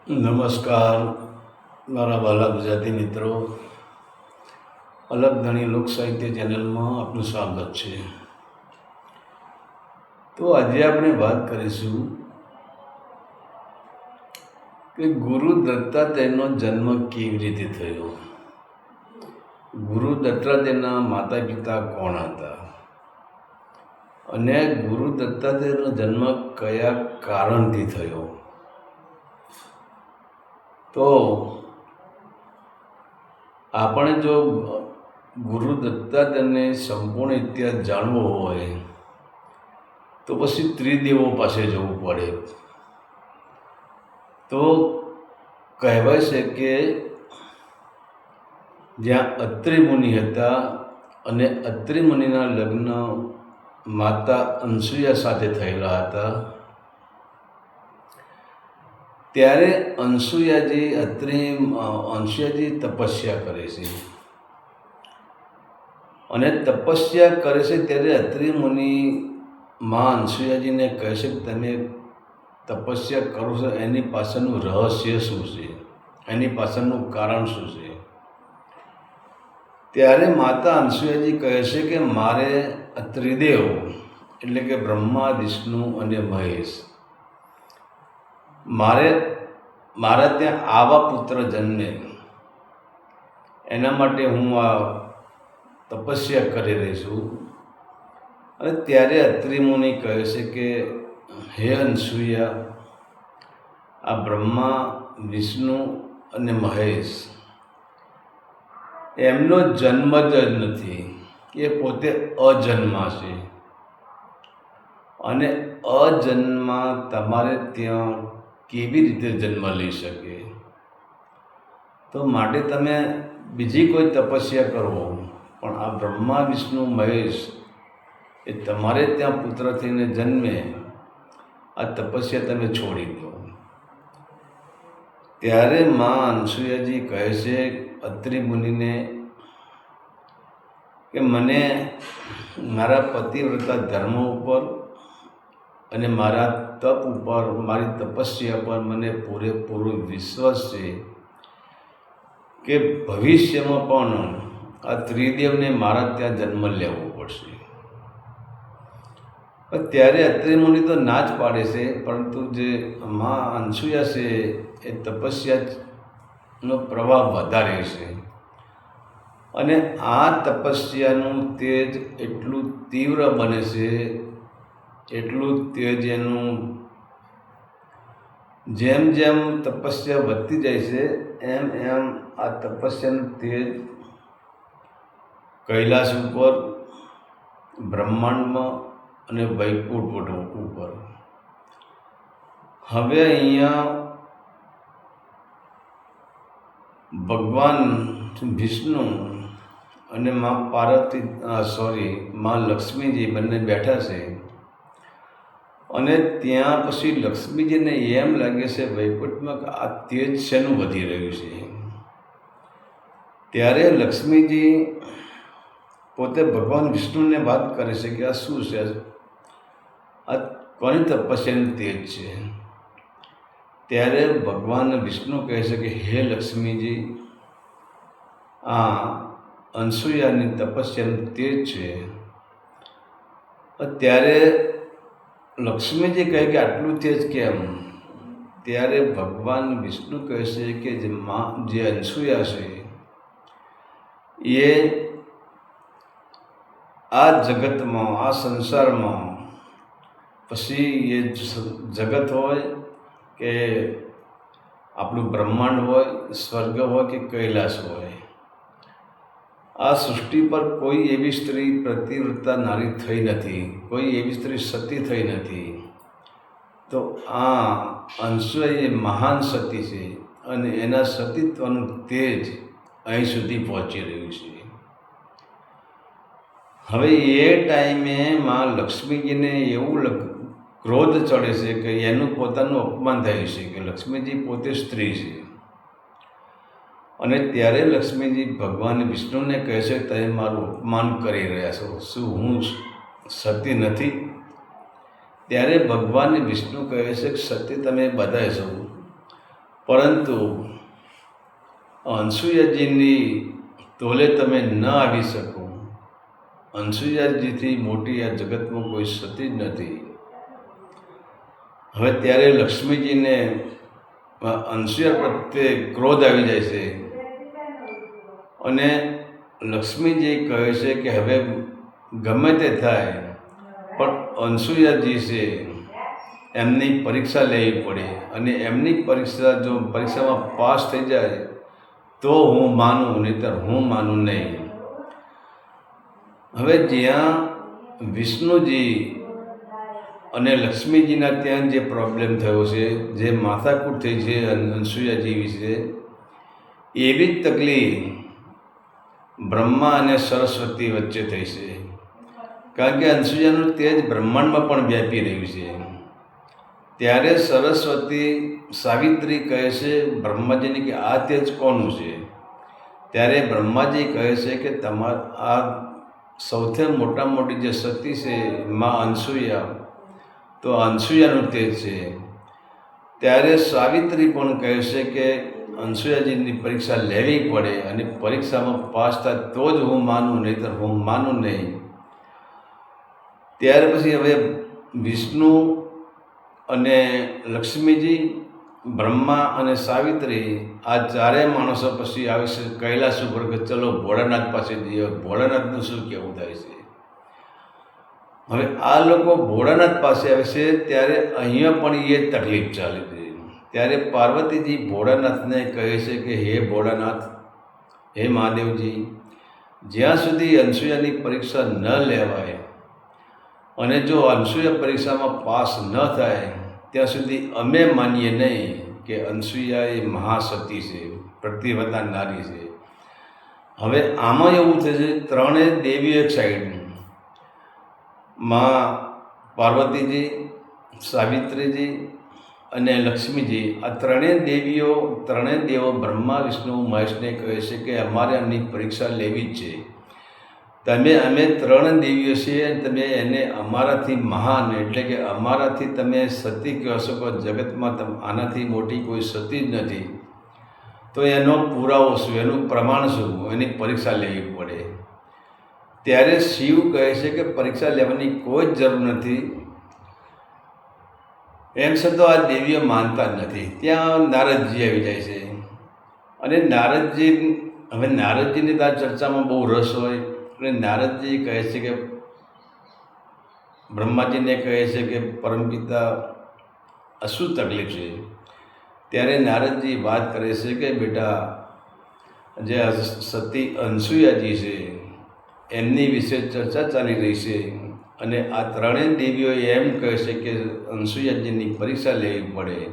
નમસ્કાર મારા વાલા ગુજરાતી મિત્રો, અલગ ધણી લોક સાહિત્ય ચેનલમાં આપનું સ્વાગત છે. તો આજે આપણે વાત કરીશું કે ગુરુ દત્તાત્રેયનો જન્મ કેવી રીતે થયો. ગુરુ દત્તાત્રેયના માતા પિતા કોણ હતા અને ગુરુ દત્તાત્રેયનો જન્મ કયા કારણથી થયો. તો આપણે જો ગુરુ દત્તાત્રેયને સંપૂર્ણ ઇતિહાસ જાણવો હોય તો પછી ત્રિદેવો પાસે જવું પડે. તો કહેવાય છે કે જ્યાં અત્રિ મુનિ હતા અને અત્રિ મુનિના લગ્ન માતા અનસૂયા સાથે થયેલા હતા, ત્યારે અંસુયાજી તપસ્યા કરે છે અને તપસ્યા કરે છે ત્યારે અત્રિ મુનિ માં અનસૂયાજીને કહે છે કે તમે તપસ્યા કરો છો એની પાછળનું રહસ્ય શું છે, એની પાછળનું કારણ શું છે. ત્યારે માતા અનસૂયાજી કહે છે કે મારે ત્રિદેવ એટલે કે બ્રહ્મા, વિષ્ણુ અને મહેશ મારા ત્યાં આવા પુત્ર જન્મે એના માટે હું આ તપસ્યા કરી રહી છું. અને ત્યારે અત્રિ મુનિ કહે છે કે હે અનસૂયા, આ બ્રહ્મા, વિષ્ણુ અને મહેશ એમનો જન્મ જ નથી, એ પોતે અજન્મા છે અને અજન્મા તમારે ત્યાં કેવી રીતે જન્મ લઈ શકે. તો માટે તમે બીજી કોઈ તપસ્યા કરો, પણ આ બ્રહ્મા, વિષ્ણુ, મહેશ એ તમારે ત્યાં પુત્ર થઈને જન્મે, આ તપસ્યા તમે છોડી દો. ત્યારે મા અનસૂયાજી કહે છે અત્રિ મુનિને કે મને મારા પતિવ્રતા ધર્મ ઉપર અને મારા તપ ઉપર, મારી તપસ્યા પર મને પૂરેપૂરો વિશ્વાસ છે કે ભવિષ્યમાં પણ આ ત્રિદેવને મારા ત્યાં જન્મ લેવો પડશે. ત્યારે અત્રિ મુનિ તો ના જ પાડે છે, પરંતુ જે મા અનસૂયા છે એ તપસ્યાનો પ્રભાવ વધારે છે અને આ તપસ્યાનું તેજ એટલું તીવ્ર બને છે, એટલું તેજ એનું જેમ જેમ તપસ્યા વધતી જાય છે એમ એમ આ તપસ્યાનું તેજ કૈલાસ ઉપર, બ્રહ્માંડમાં અને વૈકુંઠ ઉપર. હવે અહીંયા ભગવાન વિષ્ણુ અને મા લક્ષ્મીજી બંને બેઠા છે અને ત્યાં પછી લક્ષ્મીજીને એમ લાગે છે વૈકુંઠમાં કે આ તેજ શેનું વધી રહ્યું છે. ત્યારે લક્ષ્મીજી પોતે ભગવાન વિષ્ણુને વાત કરે છે કે આ શું છે, આ કોની તપસ્યાનું તેજ છે. ત્યારે ભગવાન વિષ્ણુ કહે છે કે હે લક્ષ્મીજી, આ અનસૂયાની તપસ્યાનું તેજ છે. ત્યારે લક્ષ્મીજી કહે કે આટલું તેજ કેમ? ત્યારે ભગવાન વિષ્ણુ કહે છે કે જે અનસૂયા છે એ આ જગતમાં, આ સંસારમાં, પછી એ જગત હોય કે આપણું બ્રહ્માંડ હોય, સ્વર્ગ હોય કે કૈલાસ હોય, આ સૃષ્ટિ પર કોઈ એવી સ્ત્રી પતિવ્રતા નારી થઈ નથી, કોઈ એવી સ્ત્રી સતી થઈ નથી. તો આ અનસૂયા એ મહાન સતી છે અને એના સતીત્વનું તેજ અહીં સુધી પહોંચી રહ્યું છે. હવે એ ટાઈમે મા લક્ષ્મીજીને એવું ક્રોધ ચડે છે કે એનું પોતાનું અપમાન થયું છે કે લક્ષ્મીજી પોતે સ્ત્રી છે. અને ત્યારે લક્ષ્મીજી ભગવાન વિષ્ણુને કહે છે તમે મારું અપમાન કરી રહ્યા છો, શું હું સતી નથી? ત્યારે ભગવાન વિષ્ણુ કહે છે કે સતી તમે બધા છો, પરંતુ અનસૂયાજીની તોલે તમે ન આવી શકો. અનસૂયાજીથી મોટી આ જગતમાં કોઈ સતી જ નથી. હવે ત્યારે લક્ષ્મીજીને અનસૂયા પ્રત્યે ક્રોધ આવી જાય છે અને લક્ષ્મીજી કહે છે કે હવે ગમે તે થાય પણ અનસૂયાજી છે એમની પરીક્ષા લેવી પડે અને એમની પરીક્ષામાં પાસ થઈ જાય તો હું માનું, નહીંતર હું માનું નહીં. હવે જ્યાં વિષ્ણુજી અને લક્ષ્મીજીના ત્યાં જે પ્રોબ્લેમ થયો છે, જે માથાકૂટ થઈ છે અનસૂયાજી વિશે, એવી જ તકલીફ બ્રહ્મા અને સરસ્વતી વચ્ચે થઈ છે. કારણ કે અનસૂયાનું તેજ બ્રહ્માંડમાં પણ વ્યાપી રહ્યું છે. ત્યારે સરસ્વતી સાવિત્રી કહે છે બ્રહ્માજીને કે આ તેજ કોનું છે? ત્યારે બ્રહ્માજી કહે છે કે આ સૌથી મોટી જે સતી છે માં અનસૂયા, તો અનસૂયાનું તેજ છે. ત્યારે સાવિત્રી પણ કહે છે કે અનસૂયાજીની પરીક્ષા લેવી પડે અને પરીક્ષામાં પાસ થાય તો જ હું માનું, નહીંતર હું માનું નહીં. ત્યાર પછી હવે વિષ્ણુ અને લક્ષ્મીજી, બ્રહ્મા અને સાવિત્રી, આ ચારેય માણસો પછી આવે છે કૈલાસ ઉપર કે ચલો ભોળાનાથ પાસે જઈએ. ભોળાનાથનું શું કહેવું થાય છે? હવે આ લોકો ભોળાનાથ પાસે આવે છે ત્યારે અહીંયા પણ એ તકલીફ ચાલી છે. ત્યારે પાર્વતીજી ભોળાનાથને કહે છે કે હે ભોળાનાથ, હે મહાદેવજી, જ્યાં સુધી અનસૂયાની પરીક્ષા ન લેવાય અને જો અનસૂયા પરીક્ષામાં પાસ ન થાય ત્યાં સુધી અમે માનીએ નહીં કે અનસૂયા એ મહાસતી છે, પ્રતિવતા નારી છે. હવે આમાં એવું થશે, ત્રણેય દેવીઓ એક સાઈડ, માં પાર્વતીજી, સાવિત્રીજી અને લક્ષ્મીજી, આ ત્રણેય દેવો બ્રહ્મા, વિષ્ણુ, મહેશને કહે છે કે અમારે એમની પરીક્ષા લેવી જ છે. અમે ત્રણ દેવીઓ છીએ, તમે એને અમારાથી મહાન, એટલે કે અમારાથી તમે સતી કહો છો, જગતમાં આનાથી મોટી કોઈ સતી જ નથી. તો એનો પુરાવો શું, એનું પ્રમાણ શું, એની પરીક્ષા લેવી પડે. ત્યારે શિવ કહે છે કે પરીક્ષા લેવાની કોઈ જ જરૂર નથી. એમ છતાં આ દેવીઓ માનતા જ નથી. ત્યાં નારદજી આવી જાય છે અને નારદજીની તો આ ચર્ચામાં બહુ રસ હોય અને નારદજી કહે છે કે બ્રહ્માજીને કહે છે કે પરમપિતા આ શું તકલીફ છે? ત્યારે નારદજી વાત કરે છે કે બેટા, જે સતી અનસૂયાજી છે એમની વિશે ચર્ચા ચાલી રહી છે અને આ ત્રણેય દેવીઓ એમ કહે છે કે અનસૂયાજીની પરીક્ષા લેવી પડે.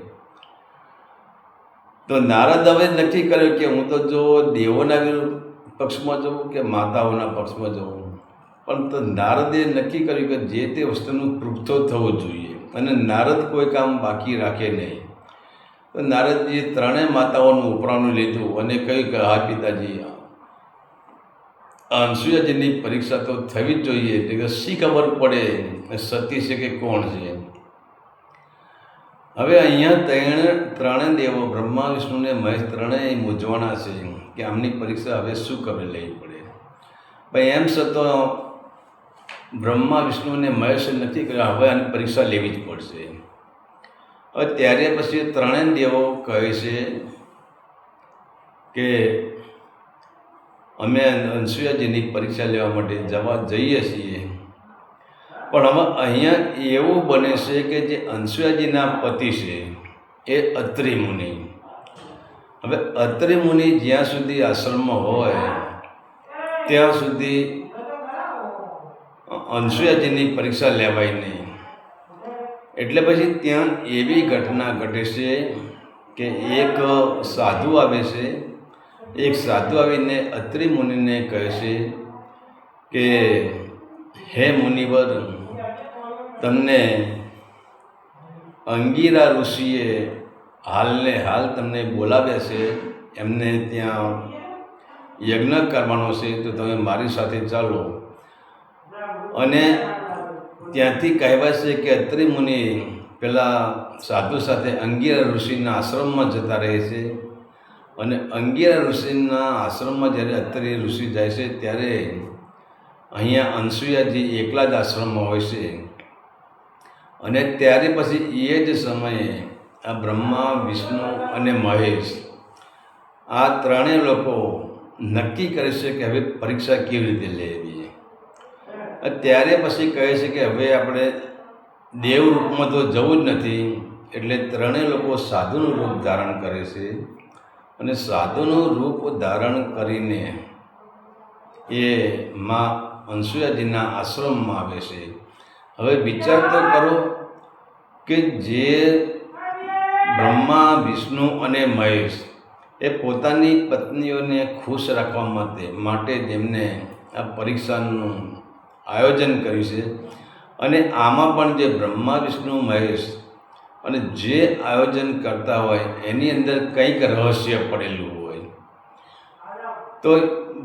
તો નારદ હવે નક્કી કર્યું કે હું તો જો દેવોના પક્ષમાં જવું કે માતાઓના પક્ષમાં જવું. પણ તો નારદે નક્કી કર્યું કે જે તે વસ્તુનું પ્રૂફ તો થવું જોઈએ અને નારદ કોઈ કામ બાકી રાખે નહીં. તો નારદજીએ ત્રણેય માતાઓનું ઉપરાણું લીધું અને કહ્યું કે હા પિતાજી, અનસૂયાજીની પરીક્ષા તો થવી જ જોઈએ, એટલે કે શી ખબર પડે સતી છે કે કોણ છે. હવે અહીંયા ત્રણેય દેવો બ્રહ્મા, વિષ્ણુ ને મહેશ ત્રણેય મૂંઝવણા છે કે આમની પરીક્ષા હવે શું કરે લેવી પડે. ભાઈ એમ છતાં બ્રહ્મા, વિષ્ણુ અને મહેશે નથી કર્યા, હવે આની પરીક્ષા લેવી જ પડશે. હવે ત્યારે પછી ત્રણેય દેવો કહે છે કે અમે અનસૂયાજીની પરીક્ષા લેવા માટે જઈએ છીએ. પણ હવે અહીંયા એવું બને છે કે જે અનસૂયાજીના પતિ છે એ અત્રિ મુનિ. હવે અત્રિ મુનિ જ્યાં સુધી આશ્રમમાં હોય ત્યાં સુધી અનસૂયાજીની પરીક્ષા લેવાય નહીં. એટલે પછી ત્યાં એવી ઘટના ઘટે છે કે એક સાધુ આવે છે. એક સાધુ આવીને અત્રિ મુનિને કહે છે કે હે મુનિવર, તમને અંગીરા ઋષિએ હાલ તમને બોલાવ્યા છે, એમને ત્યાં યજ્ઞ કરવાનો છે, તો તમે મારી સાથે ચાલો. અને ત્યાંથી કહેવાય છે કે અત્રિ મુનિ પેલા સાધુ સાથે અંગિરા ઋષિના આશ્રમમાં જતા રહે છે. અને અંગિરા ઋષિના આશ્રમમાં જ્યારે અત્રે ઋષિ જાય છે ત્યારે અહીંયા અનસુયાજી એકલા જ આશ્રમમાં હોય છે. અને ત્યારે પછી એ જ સમયે આ બ્રહ્મા, વિષ્ણુ અને મહેશ આ ત્રણેય લોકો નક્કી કરે છે કે હવે પરીક્ષા કેવી રીતે લેવી. ત્યારે પછી કહે છે કે હવે આપણે દેવ રૂપમાં તો જવું જ નથી. એટલે ત્રણેય લોકો સાધુનું રૂપ ધારણ કરે છે. અને સાધુનું રૂપ ધારણ કરીને એ માં અનસુયાજીના આશ્રમમાં આવે છે. હવે વિચાર તો કરો કે જે બ્રહ્મા, વિષ્ણુ અને મહેશ એ પોતાની પત્નીઓને ખુશ રાખવા માટે જેમને આ પરીક્ષાનું આયોજન કર્યું છે. અને આમાં પણ જે બ્રહ્મા, વિષ્ણુ, મહેશ અને જે આયોજન કરતા હોય એની અંદર કંઈક રહસ્ય પડેલું હોય. તો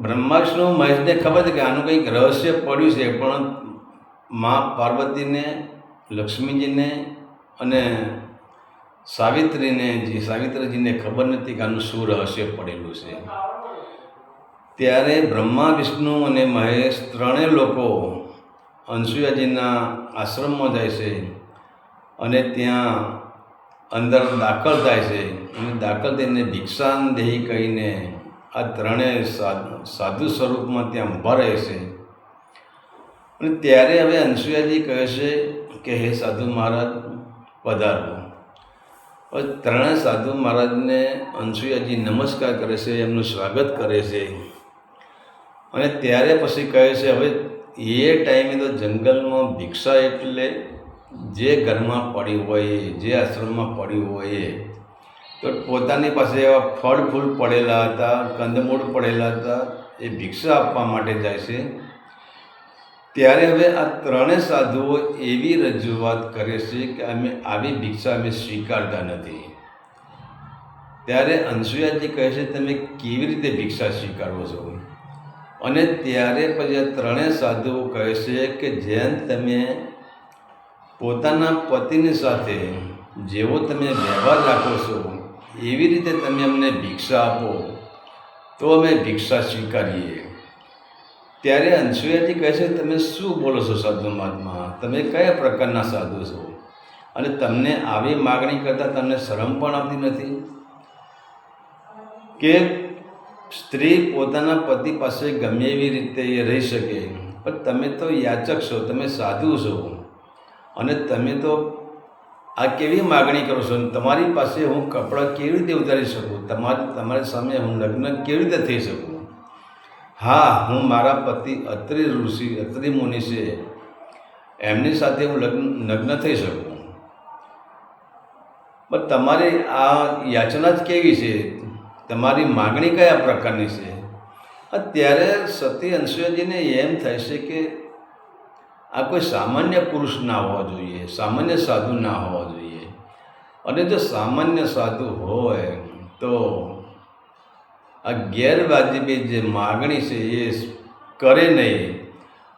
બ્રહ્મા, વિષ્ણુ, મહેશને ખબર છે કે આનું કંઈક રહસ્ય પડ્યું છે, પણ મા પાર્વતીને, લક્ષ્મીજીને અને સાવિત્રીજીને ખબર નથી કે આનું શું રહસ્ય પડેલું છે. ત્યારે બ્રહ્મા, વિષ્ણુ અને મહેશ ત્રણેય લોકો અનસુયાજીના આશ્રમમાં જાય છે. અને ત્યાં અંદર દાખલ થાય છે. અને દાખલ થઈને ભિક્ષાંદેહી કહીને આ ત્રણેય સાધુ સ્વરૂપમાં ત્યાં ઊભા રહે છે. અને ત્યારે હવે અનસુયાજી કહે છે કે હે સાધુ મહારાજ પધારો. ત્રણેય સાધુ મહારાજને અનસુયાજી નમસ્કાર કરે છે, એમનું સ્વાગત કરે છે. અને ત્યારે પછી કહે છે હવે એ ટાઈમે તો જંગલમાં ભિક્ષા એટલે જે ઘરમાં પડી હોય, જે આશ્રમમાં પડ્યું હોય તો પોતાની પાસે એવા ફળ ફૂલ પડેલા હતા, કંદમૂળ પડેલા હતા, એ ભિક્ષા આપવા માટે જાય છે. ત્યારે હવે આ ત્રણેય સાધુઓ એવી રજૂઆત કરે છે કે અમે આવી ભિક્ષા અમે સ્વીકારતા નથી. ત્યારે અનસુયાજી કહે છે તમે કેવી રીતે ભિક્ષા સ્વીકારો છો? અને ત્યારે પછી આ ત્રણેય સાધુઓ કહે છે કે જેમ તમે પોતાના પતિની સાથે જેવો તમે વ્યવહાર રાખો છો એવી રીતે તમે અમને ભિક્ષા આપો તો અમે ભિક્ષા સ્વીકારીએ. ત્યારે અનસુયાજી કહે છે તમે શું બોલો છો સાધુ મહાત્મા? તમે કયા પ્રકારના સાધુ છો? અને તમને આવી માગણી કરતાં તમને શરમ પણ આવતી નથી કે સ્ત્રી પોતાના પતિ પાસે ગમે એવી રીતે એ રહી શકે, પણ તમે તો યાચક છો, તમે સાધુ છો, અને તમે તો આ કેવી માગણી કરો છો? તમારી પાસે હું કપડાં કેવી રીતે ઉતારી શકું? તમારી સામે હું લગ્ન કેવી રીતે થઈ શકું? હા, હું મારા પતિ અત્રિ ઋષિ, અત્રિ મુનિ છે, એમની સાથે હું લગ્ન થઈ શકું, પણ તમારી આ યાચના જ કેવી છે? તમારી માગણી કયા પ્રકારની છે? અત્યારે સતી અનસુયાજીને એમ થાય છે કે આ કોઈ સામાન્ય પુરુષ ના હોવા જોઈએ, સામાન્ય સાધુ ના હોવા જોઈએ. અને જો સામાન્ય સાધુ હોય તો આ ગેરવાજબી જે માગણી છે એ કરે નહીં.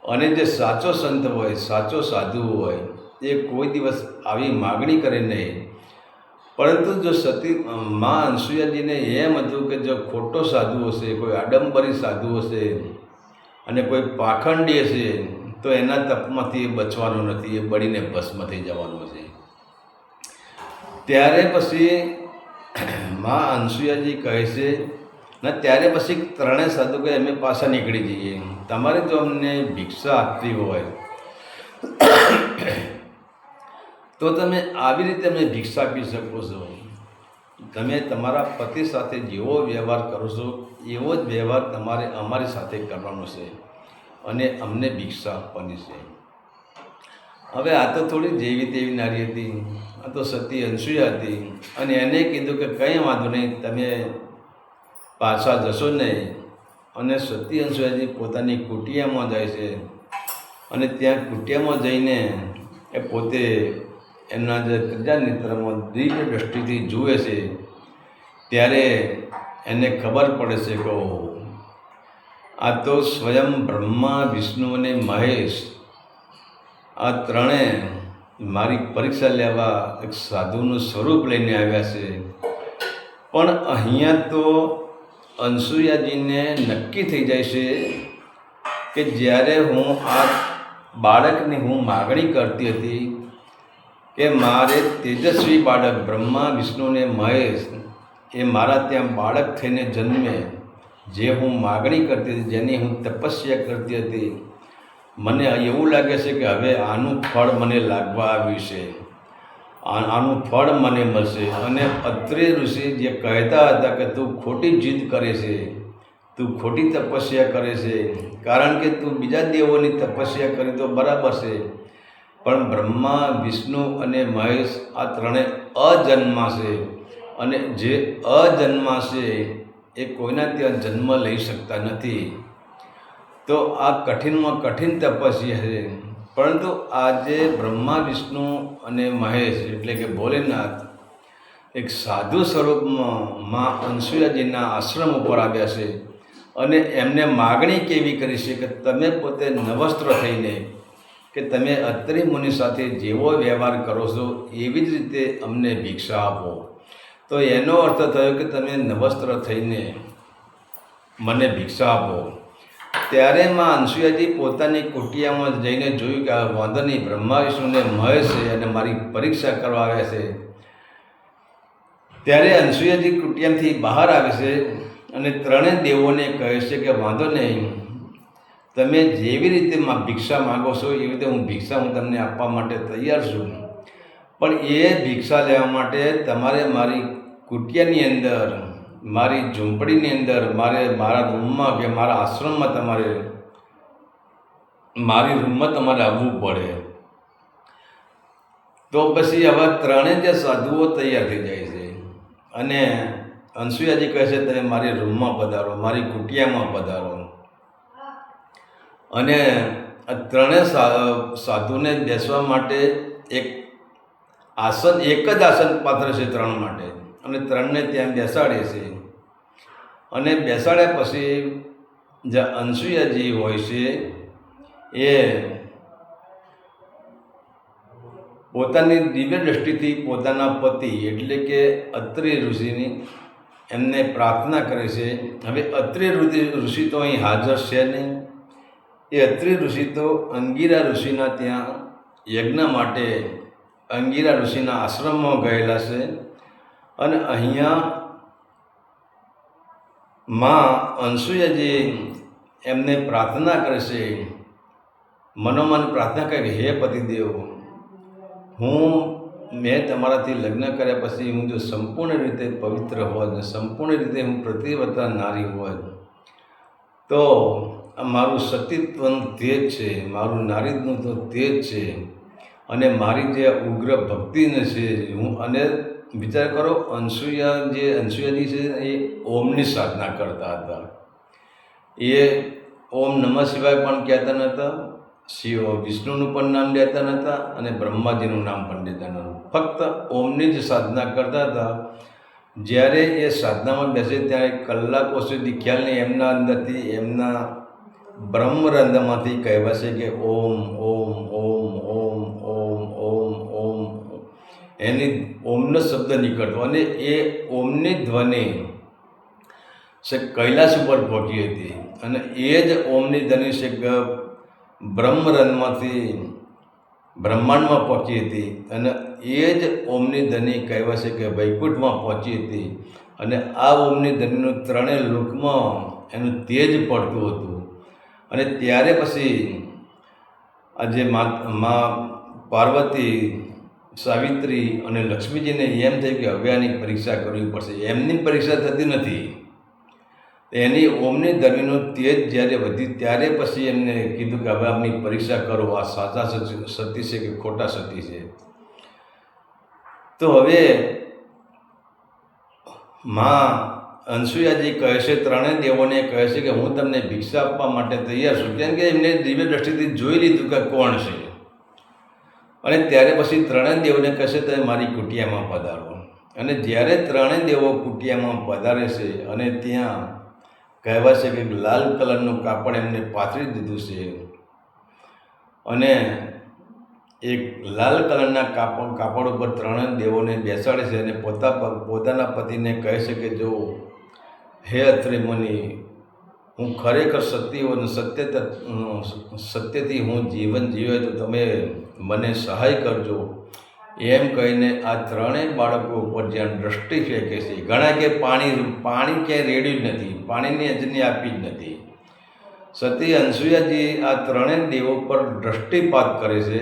અને જે સાચો સંત હોય, સાચો સાધુ હોય એ કોઈ દિવસ આવી માગણી કરે નહીં. પરંતુ જો મા અનસુયાજીને એમ હતું કે જો ખોટો સાધુ હશે, કોઈ આડંબરી સાધુ હશે અને કોઈ પાખંડી હશે તો એના તપમાંથી બચવાનું નથી, એ બળીને ભસ્મ થઈ જવાનું છે. ત્યારે પછી મા અનસુયાજી કહે છે ને, ત્યારે પછી ત્રણેય સાધુ કહે અમે પાછા નીકળી જઈએ. તમારે જો અમને ભિક્ષા આપવી હોય તો તમે આવી રીતે અમને ભિક્ષા આપી શકો છો. તમે તમારા પતિ સાથે જેવો વ્યવહાર કરો છો એવો જ વ્યવહાર તમારે અમારી સાથે કરવાનો છે અને અમને ભિક્ષા આપવાની છે. હવે આ તો થોડી જેવી તેવી નારી હતી, આ તો સતી અનસુયા હતી. અને એને કીધું કે કંઈ વાંધો નહીં, તમે પાછા જશો નહીં. અને સતી અનસુયાજી પોતાની કુટિયામાં જાય છે. અને ત્યાં કુટિયામાં જઈને એ પોતે એમના જે ત્રીજા નેત્રમાં દિવ્ય દૃષ્ટિથી જુએ છે. ત્યારે એને ખબર પડે છે કે આ તો સ્વયં બ્રહ્મા, વિષ્ણુ અને મહેશ આ ત્રણે મારી પરીક્ષા લેવા એક સાધુનું સ્વરૂપ લઈને આવ્યા છે. પણ અહીંયા તો અનસુયાજીને નક્કી થઈ જાય છે કે જ્યારે હું આ બાળકની હું માગણી કરતી હતી કે મારે તેજસ્વી બાળક બ્રહ્મા વિષ્ણુ ને મહેશ એ મારા ત્યાં બાળક થઈને જન્મે, જે હું માગણી કરતી હતી, જેની હું તપસ્યા કરતી હતી, મને એવું લાગે છે કે હવે આનું ફળ મને લાગવા આવ્યું છે, આનું ફળ મને મળશે. અને અત્રે ઋષિ જે કહેતા હતા કે તું ખોટી જીદ કરે છે, તું ખોટી તપસ્યા કરે છે, કારણ કે તું બીજા દેવોની તપસ્યા કરી તો બરાબર છે, પણ બ્રહ્મા વિષ્ણુ અને મહેશ આ ત્રણેય અજન્મા છે, અને જે અજન્મા છે એ કોઈના ત્યાં જન્મ લઈ શકતા નથી. તો આ કઠિનમાં કઠિન તપસ્યા છે. પરંતુ આજે બ્રહ્મા વિષ્ણુ અને મહેશ એટલે કે ભોલેનાથ એક સાધુ સ્વરૂપમાં મા અનસુયાજીના આશ્રમ ઉપર આવ્યા છે અને એમને માગણી કેવી કરી છે કે તમે પોતે નવસ્ત્ર થઈને કે તમે અત્રિ મુનિ સાથે જેવો વ્યવહાર કરો છો એવી જ રીતે અમને ભિક્ષા આપો. તો એનો અર્થ થયો કે તમે નવસ્ત્ર થઈને મને ભિક્ષા આપો. ત્યારે માં અનસુયાજી પોતાની કુટિયામાં જઈને જોયું કે આ વાંધો નહીં, બ્રહ્મા વિષ્ણુને મહેશ છે અને મારી પરીક્ષા કરવા આવ્યા છે. ત્યારે અનસુયાજી કુટિયામાંથી બહાર આવે છે અને ત્રણેય દેવોને કહે છે કે વાંધો નહીં, તમે જેવી રીતે ભિક્ષા માગો છો એવી રીતે ભિક્ષા હું તમને આપવા માટે તૈયાર છું, પણ એ ભિક્ષા લેવા માટે તમારે મારી કુટિયાની અંદર, મારી ઝૂંપડીની અંદર, મારા રૂમમાં કે મારા આશ્રમમાં મારી રૂમમાં તમારે આવવું પડે. તો પછી આવા ત્રણેય જે સાધુઓ તૈયાર થઈ જાય છે અને અનસુયાજી કહે છે તમે મારી રૂમમાં પધારો, મારી કુટિયામાં પધારો. અને આ ત્રણેય સાધુને બેસવા માટે એક આસન, એક જ આસન પાત્ર છે ત્રણ માટે, અને ત્રણને ત્યાં બેસાડે છે. અને બેસાડ્યા પછી જે અનસુયાજી હોય છે એ પોતાની દિવ્ય દ્રષ્ટિથી પોતાના પતિ એટલે કે અત્રિ ઋષિની એમને પ્રાર્થના કરે છે. હવે અત્રિ ઋષિ તો અહીં હાજર છે નહીં. એ અત્રિ ઋષિ તો અંગિરા ઋષિના ત્યાં યજ્ઞ માટે અંગિરા ઋષિના આશ્રમમાં ગયેલા છે. અને અહીંયા માં અનસુયાજી એમને પ્રાર્થના કરે છે, મનોમન પ્રાર્થના કરે કે હે પતિદેવ, મેં તમારાથી લગ્ન કર્યા પછી હું જો સંપૂર્ણ રીતે પવિત્ર હોત ને સંપૂર્ણ રીતે હું પ્રતિવ્રતા નારી હોત તો મારું સતીત્વનું તેજ છે, મારું નારીનું તો તેજ છે, અને મારી જે ઉગ્ર ભક્તિને છે અને વિચાર કરો, અનસુયાજી છે એ ઓમની સાધના કરતા હતા. એ ઓમ નમઃ શિવાય પણ કહેતા નહોતા, વિષ્ણુનું પણ નામ લેતા નહોતા અને બ્રહ્માજીનું નામ પણ લેતા નહોતા. ફક્ત ઓમની જ સાધના કરતા હતા. જ્યારે એ સાધનામાં બેસે ત્યારે કલાકો સુધી ખ્યાલ નહીં, એમના અંદરથી એમના બ્રહ્મરંધ્રમાંથી કહેવાશે કે ઓમ ઓમ ઓમ ઓમ ઓમ ઓમ ઓમ, એની ઓમનો શબ્દ નીકળતો. અને એ ઓમની ધ્વનિ કૈલાસ ઉપર પહોંચી હતી. અને એ જ ઓમની ધ્વનિ બ્રહ્મરંધ્રમાંથી બ્રહ્માંડમાં પહોંચી હતી. અને એ જ ઓમની ધ્વનિ કહેવાશે કે વૈકુંઠમાં પહોંચી હતી. અને આ ઓમની ધ્વનિનું ત્રણેય લોકમાં એનું તેજ પડતું હતું. અને ત્યારે પછી આજે મા પાર્વતી, સાવિત્રી અને લક્ષ્મીજીને એમ થયું કે હવે આની પરીક્ષા કરવી પડશે. એમની પરીક્ષા થતી નથી, એની ઓમની ધ્વનિનું તેજ જ્યારે વધી ત્યારે પછી એમને કીધું કે હવે આપની પરીક્ષા કરો, આ સાચા સતી છે કે ખોટા સતી છે. તો હવે માં અનસુયાજી કહે છે, ત્રણેય દેવોને કહે છે કે હું તમને ભિક્ષા આપવા માટે તૈયાર છું, કેમ કે એમને દિવ્ય દ્રષ્ટિથી જોઈ લીધું કે કોણ છે. અને ત્યારે પછી ત્રણેય દેવોને કહેશે તમે મારી કુટિયામાં પધારો. અને જ્યારે ત્રણેય દેવો કુટિયામાં પધારે છે અને ત્યાં કહેવાય છે કે લાલ કલરનું કાપડ એમને પાથરી દીધું છે. અને એક લાલ કલરના કાપડ ઉપર ત્રણેય દેવોને બેસાડે છે અને પોતાના પતિને કહે છે કે જો હે અત્રિ મુનિ, હું ખરેખર સત્યથી હું જીવન જીવે તો તમે મને સહાય કરજો એમ કહીને આ ત્રણેય બાળકો ઉપર જ્યાં દ્રષ્ટિ ફેંકે છે. ઘણા કે પાણી ક્યાંય રેડ્યું જ નથી, પાણીની અજની આપી જ નથી. સતી અનસુયાજી આ ત્રણેય દેવો પર દ્રષ્ટિપાત કરે છે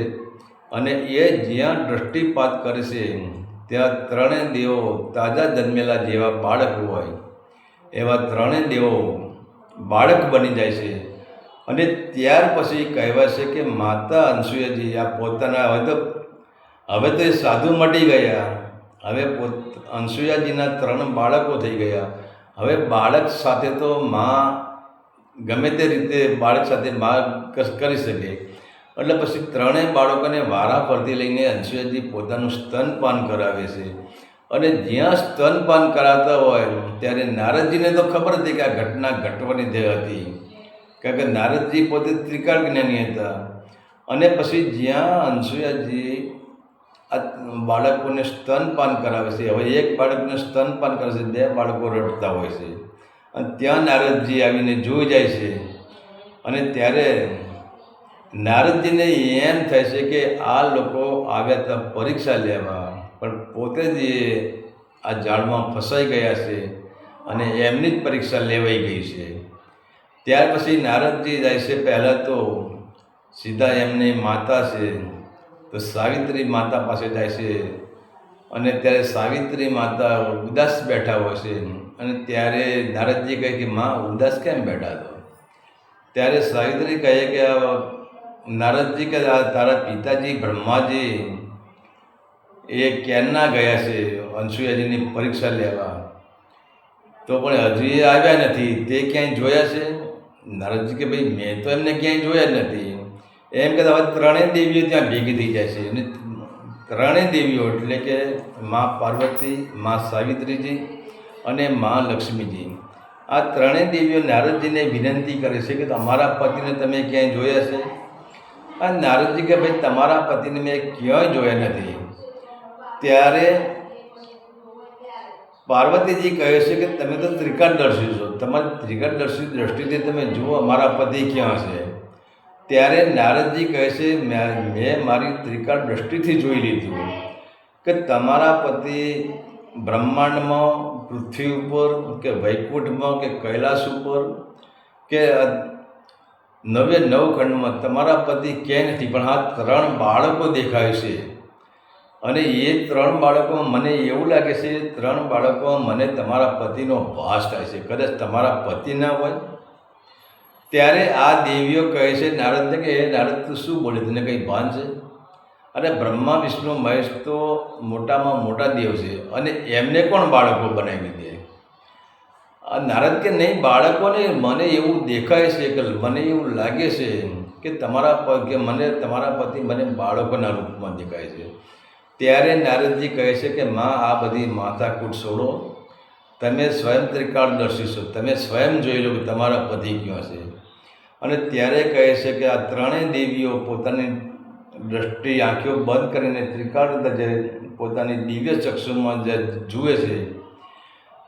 અને એ જ્યાં દ્રષ્ટિપાત કરે છે ત્યાં ત્રણેય દેવો તાજા જન્મેલા જેવા બાળક હોય એવા ત્રણેય દેવો બાળક બની જાય છે. અને ત્યાર પછી કહેવાય છે કે માતા અનસુયાજી આ પોતાના હવે તો એ સાધુ મટી ગયા. હવે અનસુયાજીના 3 બાળકો થઈ ગયા. હવે બાળક સાથે તો માં ગમે તે રીતે બાળક સાથે માં કરી શકે. એટલે પછી 3 બાળકોને વારા ફરતી લઈને અનસુયાજી પોતાનું સ્તનપાન કરાવે છે. અને જ્યાં સ્તનપાન કરાવતા હોય ત્યારે નારદજીને તો ખબર હતી કે આ ઘટના ઘટવાની હતી, કારણ કે નારદજી પોતે ત્રિકાળ જ્ઞાની હતા. અને પછી જ્યાં અનસુયાજી આ બાળકોને સ્તનપાન કરાવે છે, હવે એક બાળકને સ્તનપાન કરે છે, 2 બાળકો રડતા હોય છે, અને ત્યાં નારદજી આવીને જોઈ જાય છે. અને ત્યારે નારદજીને એમ થાય છે કે આ લોકો આવ્યા હતા પરીક્ષા લેવા, પણ પોતે જ આ જાળમાં ફસાઈ ગયા છે અને એમની જ પરીક્ષા લેવાઈ ગઈ છે. ત્યાર પછી નારદજી જાય છે પહેલાં તો સીધા એમની માતા છે તો સાવિત્રી માતા પાસે જાય છે. અને ત્યારે સાવિત્રી માતા ઉદાસ બેઠા હોય છે. અને ત્યારે નારદજી કહે કે માં ઉદાસ કેમ બેઠા છો? ત્યારે સાવિત્રી કહે કે નારદજી કે તારા પિતાજી બ્રહ્માજી એ ક્યારના ગયા છે અનસુયાજીની પરીક્ષા લેવા, તો પણ હજી આવ્યા નથી, તે ક્યાંય જોયા છે? નારદજી કે ભાઈ મેં તો એમને ક્યાંય જોયા જ નથી. એમ કહેતા હવે 3 દેવીઓ ત્યાં ભેગી થઈ જાય છે. અને 3 દેવીઓ એટલે કે મા પાર્વતી, મા સાવિત્રીજી અને મા લક્ષ્મીજી, આ 3 દેવીઓ નારદજીને વિનંતી કરે છે કે તમારા પતિને તમે ક્યાંય જોયા છે? આ નારદજી કે ભાઈ તમારા પતિને મેં ક્યાંય જોયા નથી. ત્યારે પાર્વતીજી કહે છે કે તમે તો ત્રિકાળદર્શી છો, તમારી ત્રિકાળદર્શી દ્રષ્ટિથી તમે જુઓ અમારા પતિ ક્યાં છે. ત્યારે નારદજી કહે છે મેં મારી ત્રિકાળ દ્રષ્ટિથી જોઈ લીધું કે તમારા પતિ બ્રહ્માંડમાં, પૃથ્વી ઉપર કે વૈકુંઠમાં કે કૈલાસ ઉપર કે 9 ખંડમાં તમારા પતિ ક્યાંય નથી, પણ આ 3 બાળકો દેખાય છે. અને એ 3 બાળકોમાં મને એવું લાગે છે 3 બાળકોમાં મને તમારા પતિનો ભાસ થાય છે, કદાચ તમારા પતિ ના હોય. ત્યારે આ દેવીઓ કહે છે નારદને કે હે નારદ તું શું બોલે, તને કંઈ ભાન છે? અને બ્રહ્મા વિષ્ણુ મહેશ તો મોટામાં મોટા દેવ છે અને એમને કોણ બાળકો બનાવી દે? આ નારદ કે નહીં, બાળકોને મને એવું દેખાય છે કે મને એવું લાગે છે કે તમારા પતિ મને બાળકોના રૂપમાં દેખાય છે. ત્યારે નારદજી કહે છે કે માં આ બધી માથાકૂટ છોડો, તમે સ્વયં ત્રિકાળદર્શી છો, તમે સ્વયં જોઈ લો કે તમારા પતિ ક્યાં છે. અને ત્યારે કહે છે કે આ 3 દેવીઓ પોતાની દ્રષ્ટિ આંખો બંધ કરીને ત્રિકાળ પોતાની દિવ્ય ચક્ષુમાં જે જુએ છે,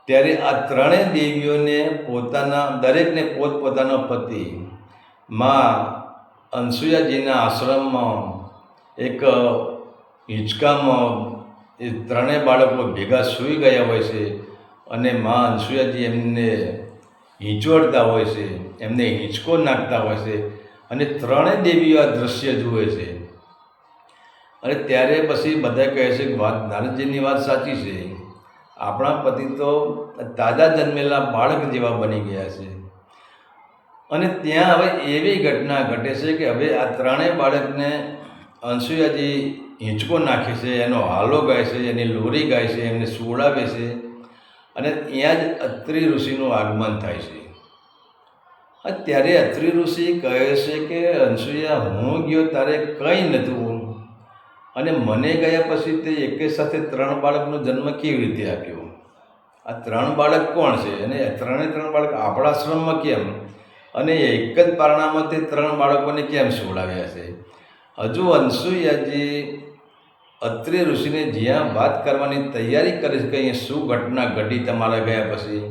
ત્યારે આ 3 દેવીઓને દરેકને પોતપોતાનો પતિ માં અનસુયાજીના આશ્રમમાં એક હિંચકામાં એ 3 બાળકો ભેગા સૂઈ ગયા હોય છે. અને માં અનસુયાજી એમને હિંચોડતા હોય છે, એમને હિંચકો નાખતા હોય છે. અને 3 દેવીઓ આ દૃશ્ય જુએ છે. અને ત્યારે પછી બધા કહે છે કે નારદજીની વાત સાચી છે, આપણા પતિ તો તાજા જન્મેલા બાળક જેવા બની ગયા છે. અને ત્યાં હવે એવી ઘટના ઘટે છે કે હવે આ 3 બાળકને અનસુયાજી હિંચકો નાખે છે, એનો હાલો ગાય છે, એની લોરી ગાય છે, એમને સુવડાવે છે. અને ત્યાં જ અત્રિ ઋષિનું આગમન થાય છે. ત્યારે અત્રિ ઋષિ કહે છે કે અનસુયા હું ગયો તારે કંઈ નહોતું, અને મને ગયા પછી તે એકે સાથે 3 બાળકનો જન્મ કેવી રીતે આપ્યો? આ 3 બાળક કોણ છે? અને 3 બાળક આપણા આશ્રમમાં કેમ? અને એક જ પારણામાં તે 3 બાળકોને કેમ સુવડાવ્યા છે? હજુ અનસુયાજી અત્રિ ઋષિને જ્યાં વાત કરવાની તૈયારી કરે છે કે અહીંયા શું ઘટના ઘટી તમારા ગયા પછી,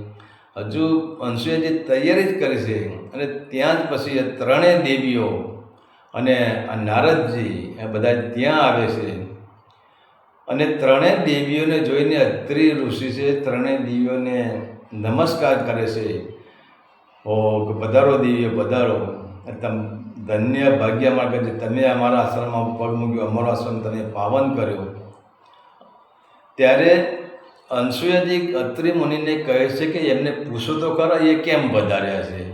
હજુ અનસુયાજી તૈયારી જ કરી છે. અને ત્યાં જ પછી એ ત્રણેય દેવીઓ અને આ નારદજી એ બધા ત્યાં આવે છે. અને ત્રણેય દેવીઓને જોઈને અત્રિ ઋષિ છે ત્રણેય દેવીઓને નમસ્કાર કરે છે. ઓ પધારો દેવીઓ, પધારો, ધન્ય ભાગ્યમાં કે તમે અમારા આશ્રમમાં પગ મૂક્યો, અમારો આશ્રમ તમે પાવન કર્યો. ત્યારે અનસુયાજી અત્રિ મુનિને કહે છે કે એમને પૂછો તો ખરા એ કેમ પધાર્યા છે.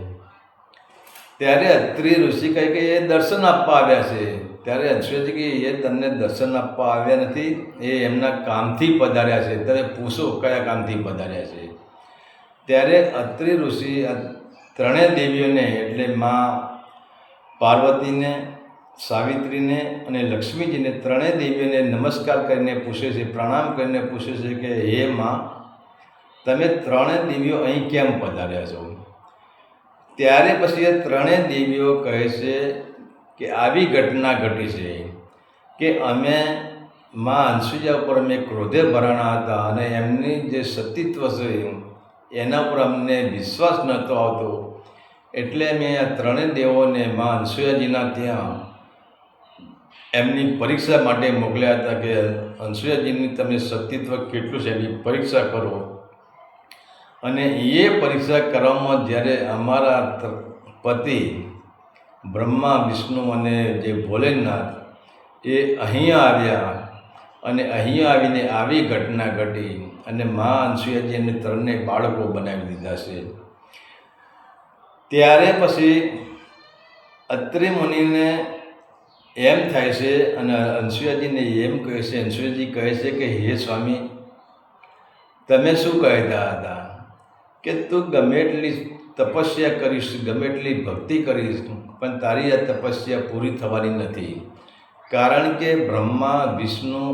ત્યારે અત્રિ ઋષિ કહે કે એ દર્શન આપવા આવ્યા છે. ત્યારે અનસુયાજી કે એ તમને દર્શન આપવા આવ્યા નથી, એ એમના કામથી પધાર્યા છે, તમે પૂછો કયા કામથી પધાર્યા છે. ત્યારે અત્રિ ઋષિ ત્રણેય દેવીઓને એટલે મા પાર્વતીને, સાવિત્રીને અને લક્ષ્મીજીને ત્રણેય દેવીઓને નમસ્કાર કરીને પૂછે છે, પ્રણામ કરીને પૂછે છે કે હે મા, તમે ત્રણેય દેવીઓ અહીં કેમ પધાર્યા છો. ત્યારે પછી એ ત્રણેય દેવીઓ કહે છે કે આવી ઘટના ઘટી છે કે અમે મા અનસુયા ઉપર અમે ક્રોધે ભરાણા હતા અને એમની જે સતીત્વ છે એના ઉપર અમને વિશ્વાસ નહોતો આવતો, એટલે મેં આ ત્રણેય દેવોને મા અનસુયાજીના ત્યાં એમની પરીક્ષા માટે મોકલ્યા હતા કે અનસુયાજીની તમે સતીત્વ કેટલું છે એની પરીક્ષા કરો. અને એ પરીક્ષા કરવામાં જ્યારે અમારા પતિ બ્રહ્મા, વિષ્ણુ અને જે ભોલેનાથ એ અહીંયા આવ્યા અને અહીંયા આવીને આવી ઘટના ઘટી અને મા અનસુયાજી એમને ત્રણને બાળકો બનાવી દીધા છે. ત્યારે પછી અત્રિ મુનિને એમ થાય છે અને અનસુયાજીને એમ કહે છે, અનસુયાજી કહે છે કે હે સ્વામી, તમે શું કહેતા હતા કે તું ગમે એટલી તપસ્યા કરીશ, ગમે એટલી ભક્તિ કરીશ, પણ તારી આ તપસ્યા પૂરી થવાની નથી. કારણ કે બ્રહ્મા, વિષ્ણુ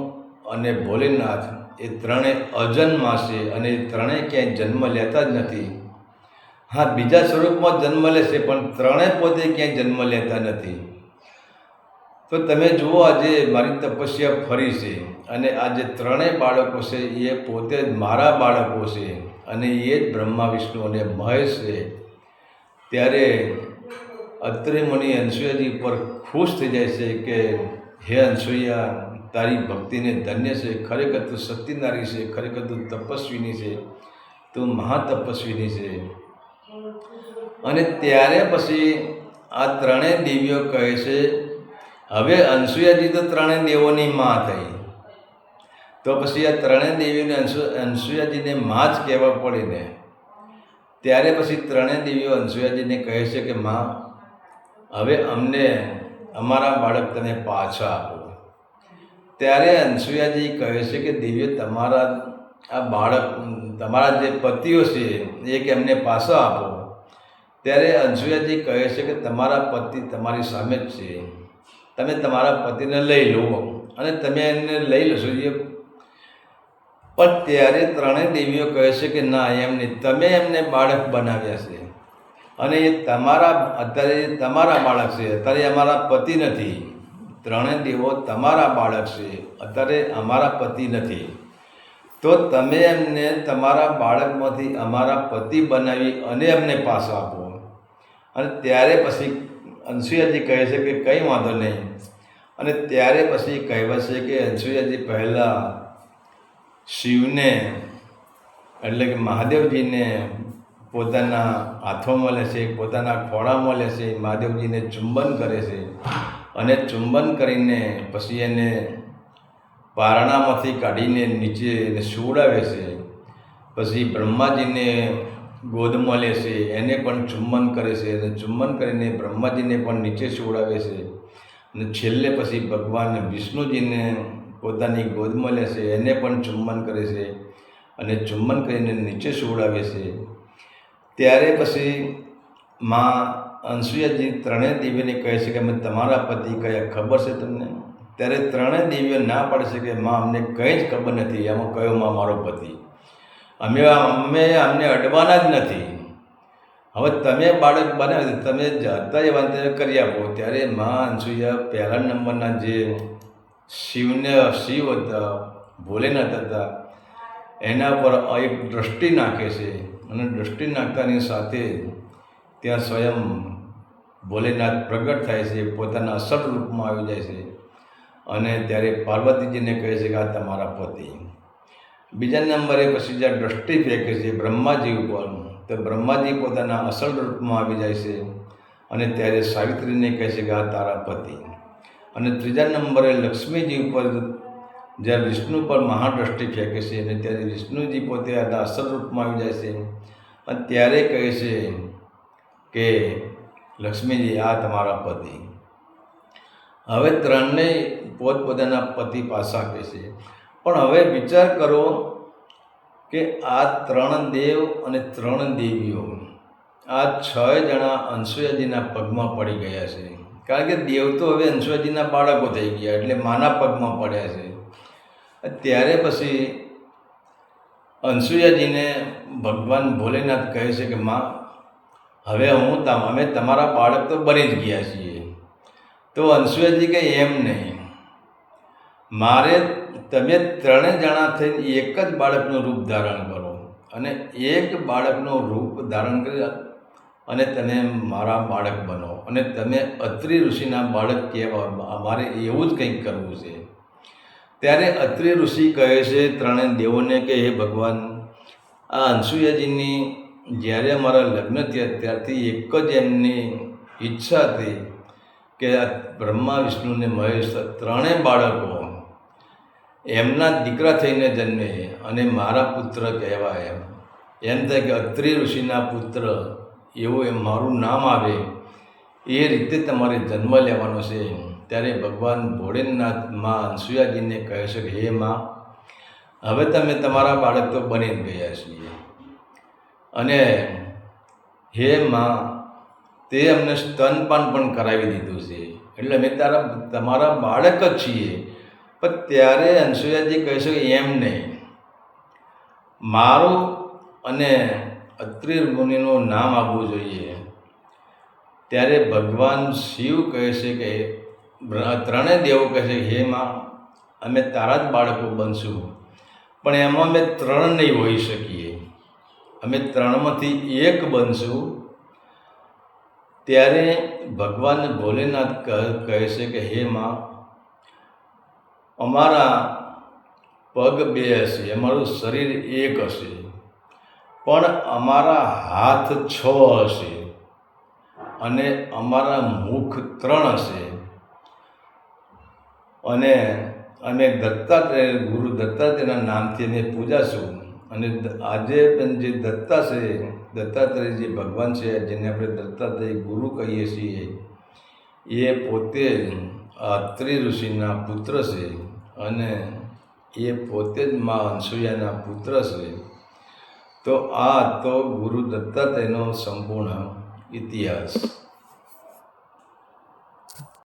અને ભોલેનાથ એ ત્રણેય અજન્મા છે અને એ ત્રણેય ક્યાંય જન્મ લેતા જ નથી. હા, બીજા સ્વરૂપમાં જન્મ લે છે પણ ત્રણેય પોતે ક્યાંય જન્મ લેતા નથી. તો તમે જુઓ આજે મારી તપસ્યા ફરી છે અને આ જે ત્રણેય બાળકો છે એ પોતે જ મારા બાળકો છે અને એ જ બ્રહ્મા, વિષ્ણુ અને મહેશ છે. ત્યારે અત્રિ મુનિ અનસુયાજી ઉપર ખુશ થઈ જાય છે કે હે અનસુયા, તારી ભક્તિને ધન્ય છે, ખરેખર તું સત્યનારી છે, ખરેખર તું તપસ્વીની છે, તું મહાતપસ્વીની છે. અને ત્યારે પછી આ ત્રણેય દેવીઓ કહે છે, હવે અનસુયાજી તો ત્રણેય દેવોની મા થઈ, તો પછી આ ત્રણેય દેવીઓને અનસુયાજીને મા જ કહેવા પડે ને. ત્યારે પછી ત્રણેય દેવીઓ અનસુયાજીને કહે છે કે મા, હવે અમને અમારા બાળક તને પાછા આપો. ત્યારે અનસુયાજી કહે છે કે દેવીઓ, તમારા આ બાળક, તમારા જે પતિઓ છે એ કે એમને પાછા આપો. ત્યારે અનસુયાજી કહે છે કે તમારા પતિ તમારી સામે જ છે, તમે તમારા પતિને લઈ લો અને તમે એને લઈ લેશો. પણ ત્યારે ત્રણેય દેવીઓ કહે છે કે ના, એમ નહીં, તમે એમને બાળક બનાવ્યા છે અને એ અત્યારે તમારા બાળક છે, અત્યારે અમારા પતિ નથી. ત્રણેય દેવો તમારા બાળક છે, અત્યારે અમારા પતિ નથી. તો તમે એમને તમારા બાળકમાંથી અમારા પતિ બનાવી અને એમને પાછા આપો. અને ત્યારે પછી અનસુયાજી કહે છે કે કંઈ વાંધો નહીં. અને ત્યારે પછી કહેવાય છે કે અનસુયાજી પહેલાં શિવને એટલે કે મહાદેવજીને પોતાના હાથોમાં લે છે, પોતાના ખોળામાં લે છે, મહાદેવજીને ચુંબન કરે છે અને ચુંબન કરીને પછી એને પારણામાંથી કાઢીને નીચે એને સુવડાવે છે. પછી બ્રહ્માજીને ગોદમાં લે છે, એને પણ ચુંબન કરે છે અને ચુંબન કરીને બ્રહ્માજીને પણ નીચે સુવડાવે છે. અને છેલ્લે પછી ભગવાન વિષ્ણુજીને પોતાની ગોદમાં લે છે, એને પણ ચુંબન કરે છે અને ચુંબન કરીને નીચે સુવડાવે છે. ત્યારે પછી મા અનસુયાજી ત્રણેય દેવીને કહે છે કે અમે તમારા પતિ કયા ખબર છે તમને? ત્યારે ત્રણેય દેવીઓ ના પાડે છે કે મા, અમને કંઈ જ ખબર નથી, એમાં કયો મા મારો પતિ, અમને અડવાના જ નથી. હવે તમે બાળક બનાવ્યું, તમે હતા એ વાત કરી આપો. ત્યારે મા અનસુયા પહેલા નંબરના જે શિવ હતા, ભોલેનાથ હતા, એના પર એક દ્રષ્ટિ નાખે છે. અને દ્રષ્ટિ નાખતાની સાથે ત્યાં સ્વયં ભોલેનાથ પ્રગટ થાય છે, પોતાના અસલ રૂપમાં આવી જાય છે. અને ત્યારે પાર્વતીજીને કહે છે કે આ તમારા પતિ. બીજા નંબરે પછી જ્યાં દ્રષ્ટિ ફેંકે છે બ્રહ્માજી ઉપર, તો બ્રહ્માજી પોતાના અસલ રૂપમાં આવી જાય છે. અને ત્યારે સાવિત્રીને કહે છે કે આ તારા પતિ. અને ત્રીજા નંબરે લક્ષ્મીજી ઉપર જ્યારે વિષ્ણુ પર મહાદ્રષ્ટિ ફેંકે છે, અને ત્યારે વિષ્ણુજી પોતે આના અસલ રૂપમાં આવી જાય છે. અને ત્યારે કહે છે કે લક્ષ્મીજી આ તમારા પતિ. હવે ત્રણેય પોતપોતાના પતિ પાસા આપે છે. પણ હવે વિચાર કરો કે આ 3 દેવ અને 3 દેવીઓ, આ 6 જણા અનસુયાજીના પગમાં પડી ગયા છે. કારણ કે દેવ તો હવે અનસુયાજીના બાળકો થઈ ગયા, એટલે માના પગમાં પડ્યા છે. ત્યારે પછી અનસુયાજીને ભગવાન ભોલેનાથ કહે છે કે માં, હવે અમે તમારા બાળક તો બની જ ગયા છીએ. તો અનસુયાજી કહે એમ નહીં, મારે તમે 3 જણા થઈને એક જ બાળકનું રૂપ ધારણ કરો, અને એક બાળકનું રૂપ ધારણ કરી અને તમે મારા બાળક બનો, અને તમે અત્રિ ઋષિના બાળક કહેવા. અમારે એવું જ કંઈક કરવું છે. ત્યારે અત્રિ ઋષિ કહે છે 3 દેવોને કે હે ભગવાન, આ અનસુયાજીની જ્યારે અમારા લગ્ન થયા ત્યારથી એક જ એમની ઈચ્છા હતી કે બ્રહ્મા, વિષ્ણુ ને મહેશ 3 બાળકો એમના દીકરા થઈને જન્મે અને મારા પુત્ર કહેવાય. એમ થાય કે અત્રિ ઋષિના પુત્ર એવું મારું નામ આવે, એ રીતે તમારે જન્મ લેવાનો છે. ત્યારે ભગવાન ભોળેનાથ મા અનસુયાજીને કહે છે કે હે માં, હવે તમે તમારા બાળક તો બની જ ગયા છીએ, અને હે માં, તે અમને સ્તનપાન પણ કરાવી દીધું છે, એટલે અમે તમારા બાળક જ છીએ. પણ ત્યારે અનસુયાજી કહે છે કે એમ નહીં, મારું અને અત્રિ મુનિનું નામ આપવું જોઈએ. ત્યારે ભગવાન શિવ કહે છે કે 3 દેવો કહે છે હે માં, અમે તારા જ બાળકો બનશું, પણ એમાં અમે 3 નહીં હોઈ શકીએ, અમે 3માંથી એક બનશું. ત્યારે ભગવાન ભોલેનાથ કહે છે કે હે માં, અમારા પગ 2 હશે, અમારું શરીર 1 હશે, પણ અમારા હાથ 6 હશે, અને અમારા મુખ 3 હશે. અને અમે ગુરુ દત્તાત્રેયના નામથી અમે પૂજાશું. અને આજે પણ જે દત્તાત્રેય જે ભગવાન છે, જેને આપણે દત્તાત્રેય ગુરુ કહીએ છીએ, એ પોતે અત્રિ ઋષિના પુત્ર છે, અને એ પોતે જ મા અનસુયાના પુત્ર છે. તો આ તો ગુરુ દત્તાત્રેયનો સંપૂર્ણ ઇતિહાસ.